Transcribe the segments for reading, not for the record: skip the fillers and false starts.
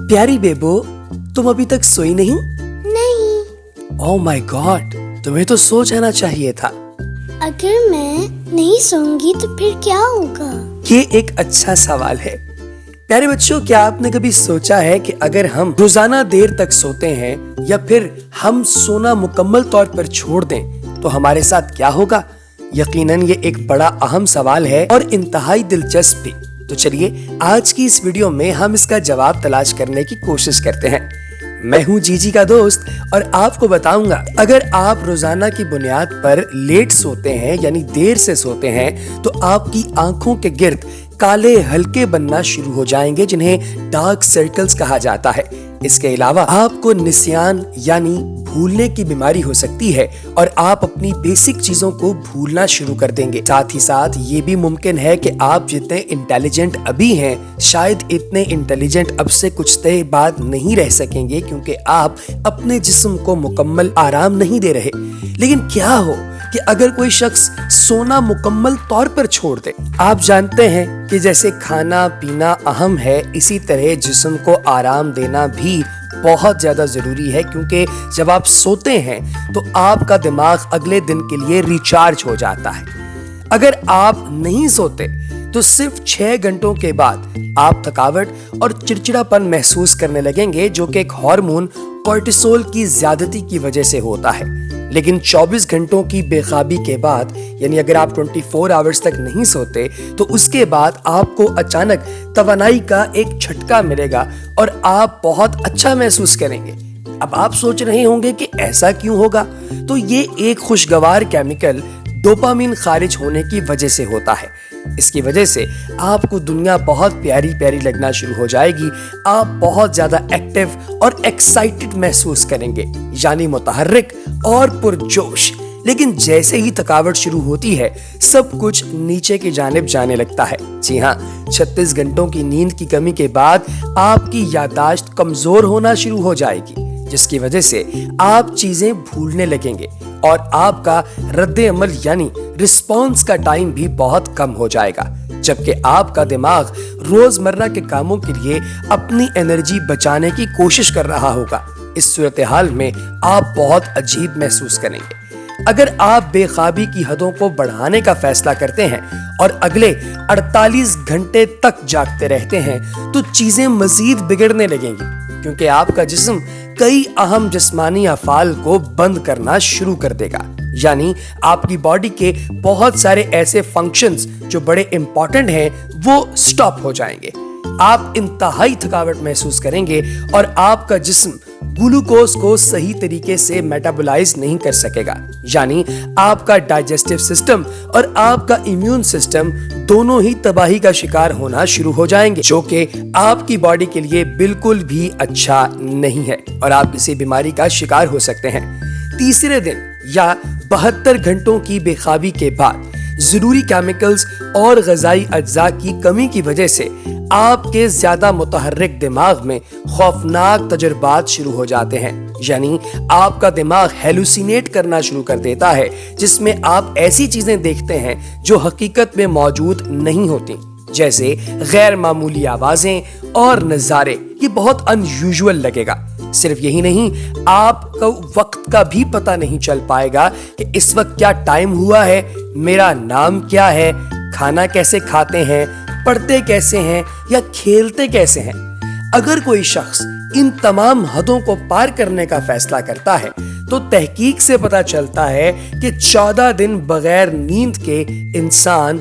प्यारी बेबो, तुम अभी तक सोई नहीं? नहीं। ओह माय गॉड, तुम्हें तो सो जाना चाहिए था। अगर मैं नहीं सोऊंगी तो फिर क्या होगा? ये एक अच्छा सवाल है। प्यारे बच्चों, क्या आपने कभी सोचा है कि अगर हम रोजाना देर तक सोते हैं या फिर हम सोना मुकम्मल तौर पर छोड़ दें तो हमारे साथ क्या होगा? यकीनन ये एक बड़ा अहम सवाल है और इंतहाई दिलचस्प भी। तो चलिए आज की इस वीडियो में हम इसका जवाब तलाश करने की कोशिश करते हैं। मैं हूँ जीजी का दोस्त और आपको बताऊंगा अगर आप रोजाना की बुनियाद पर लेट सोते हैं यानी देर से सोते हैं तो आपकी आंखों के गिर्द काले हल्के बनना शुरू हो जाएंगे जिन्हें डार्क सर्कल्स कहा जाता है। इसके अलावा आपको निस्यान यानी भूलने की बीमारी हो सकती है और आप अपनी बेसिक चीजों को भूलना शुरू कर देंगे। साथ ही साथ ये भी मुमकिन है कि आप जितने इंटेलिजेंट अभी हैं शायद इतने इंटेलिजेंट अब से कुछ देर बाद नहीं रह सकेंगे क्योंकि आप अपने जिस्म को मुकम्मल आराम नहीं दे रहे। लेकिन क्या हो कि अगर कोई शख्स सोना मुकम्मल तौर पर छोड़ दे? आप जानते हैं कि जैसे खाना पीना अहम है, इसी तरह जिस्म को आराम देना भी बहुत ज्यादा जरूरी है क्योंकि जब आप सोते हैं तो आपका दिमाग अगले दिन के लिए रिचार्ज हो जाता है। अगर आप नहीं सोते तो सिर्फ 6 घंटों के बाद आप थकावट और चिड़चिड़ापन महसूस करने लगेंगे जो कि एक हार्मोन कोर्टिसोल की ज्यादती की वजह से होता है। लेकिन 24 घंटों की बेख्वाबी के बाद यानी अगर आप 24 आवर्स तक नहीं सोते तो उसके बाद आपको अचानक तवानाई का एक झटका मिलेगा और आप बहुत अच्छा महसूस करेंगे। अब आप सोच रहे होंगे कि ऐसा क्यों होगा? तो ये एक खुशगवार केमिकल डोपामिन खारिज होने की वजह से होता है। इसकी वजह से आपको दुनिया बहुत प्यारी प्यारी लगना शुरू हो जाएगी। आप बहुत ज्यादा एक्टिव और एक्साइटेड महसूस करेंगे यानी मुतहर्रिक और पुरजोश। लेकिन जैसे ही थकावट शुरू होती है सब कुछ नीचे की जानिब जाने लगता है। जी हाँ, 36 घंटों की नींद की कमी के बाद आपकी याददाश्त कमजोर होना शुरू हो जाएगी जिसकी वजह से आप चीजें भूलने लगेंगे और आपका रद्दे अमल यानी रिस्पॉन्स का टाइम भी बहुत कम हो जाएगा, जबकि आपका दिमाग रोजमर्रा के कामों के लिए अपनी एनर्जी बचाने की कोशिश कर रहा होगा। इस सूरत हाल में आप बहुत अजीब महसूस करेंगे। अगर आप बेख्वाबी की हदों को बढ़ाने का फैसला करते हैं और अगले 48 घंटे तक जागते रहते हैं तो चीजें मजीद बिगड़ने लगेंगी क्योंकि आपका जिस्म कई अहम जिस्मानी अफ़ाल को बंद करना शुरू कर देगा। यानी आपकी बॉडी के बहुत सारे ऐसे फंक्शंस जो बड़े इंपॉर्टेंट हैं वो स्टॉप हो जाएंगे। आप इंतहाई थकावट महसूस करेंगे और आपका जिस्म ग्लूकोज को सही तरीके से मेटाबोलाइज नहीं कर सकेगा। यानी आपका डाइजेस्टिव सिस्टम और आपका इम्यून सिस्टम दोनों ही तबाही का शिकार होना शुरू हो जाएंगे जो कि आपकी बॉडी के लिए बिल्कुल भी अच्छा नहीं है और आप किसी बीमारी का शिकार हो सकते हैं। तीसरे दिन या 72 घंटों की बेख्वाबी के बाद जरूरी केमिकल्स और ग़िज़ाई अज्जा की कमी की वजह से आपके ज्यादा मुतहर्रिक दिमाग में खौफनाक तजुर्बात शुरू हो जाते हैं। यानी आपका दिमाग हेलुसिनेट करना शुरू कर देता है जिसमें आप ऐसी चीजें देखते हैं जो हकीकत में मौजूद नहीं होती, जैसे गैर मामूली आवाजें और नज़ारे। ये बहुत अनयूजुअल लगेगा। सिर्फ यही नहीं, आपको वक्त का भी पता नहीं चल पाएगा कि इस वक्त क्या टाइम हुआ है, मेरा नाम क्या है, खाना कैसे खाते हैं, पढ़ते कैसे हैं या खेलते कैसे हैं। अगर कोई शख्स इन तमाम हदों को पार करने का फैसला करता है तो तहकीक से पता चलता है कि 14 दिन बगैर नींद के इंसान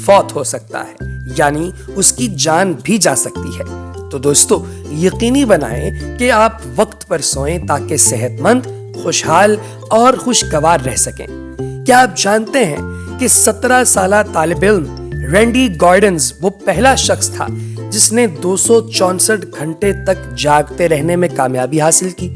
फौत हो सकता है यानी उसकी जान भी जा सकती है। तो दोस्तों, यकीनी बनाएं कि आप वक्त पर सोएं ताकि सेहतमंद, खुशहाल और खुशगवार रह सकें। क्या आप जानते हैं कि 17 साला तालिब इल्म रैंडी गॉर्डन्स वो पहला शख्स था जिसने 264 घंटे तक जागते रहने में कामयाबी हासिल की।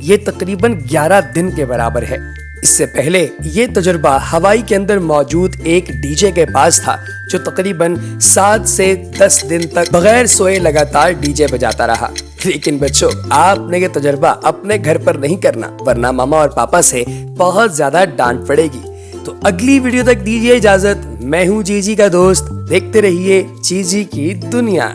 ये तकरीबन 11 दिन के बराबर है। इससे पहले ये तजुर्बा हवाई के अंदर मौजूद एक डीजे के पास था जो तकरीबन 7 से 10 दिन तक बगैर सोए लगातार डीजे बजाता रहा। लेकिन बच्चों, आपने ये तजुर्बा अपने घर पर नहीं करना वरना मामा और पापा से बहुत ज्यादा डांट पड़ेगी। तो अगली वीडियो तक दीजिए इजाजत। मैं हूँ जीजी का दोस्त, देखते रहिए जीजी की दुनिया।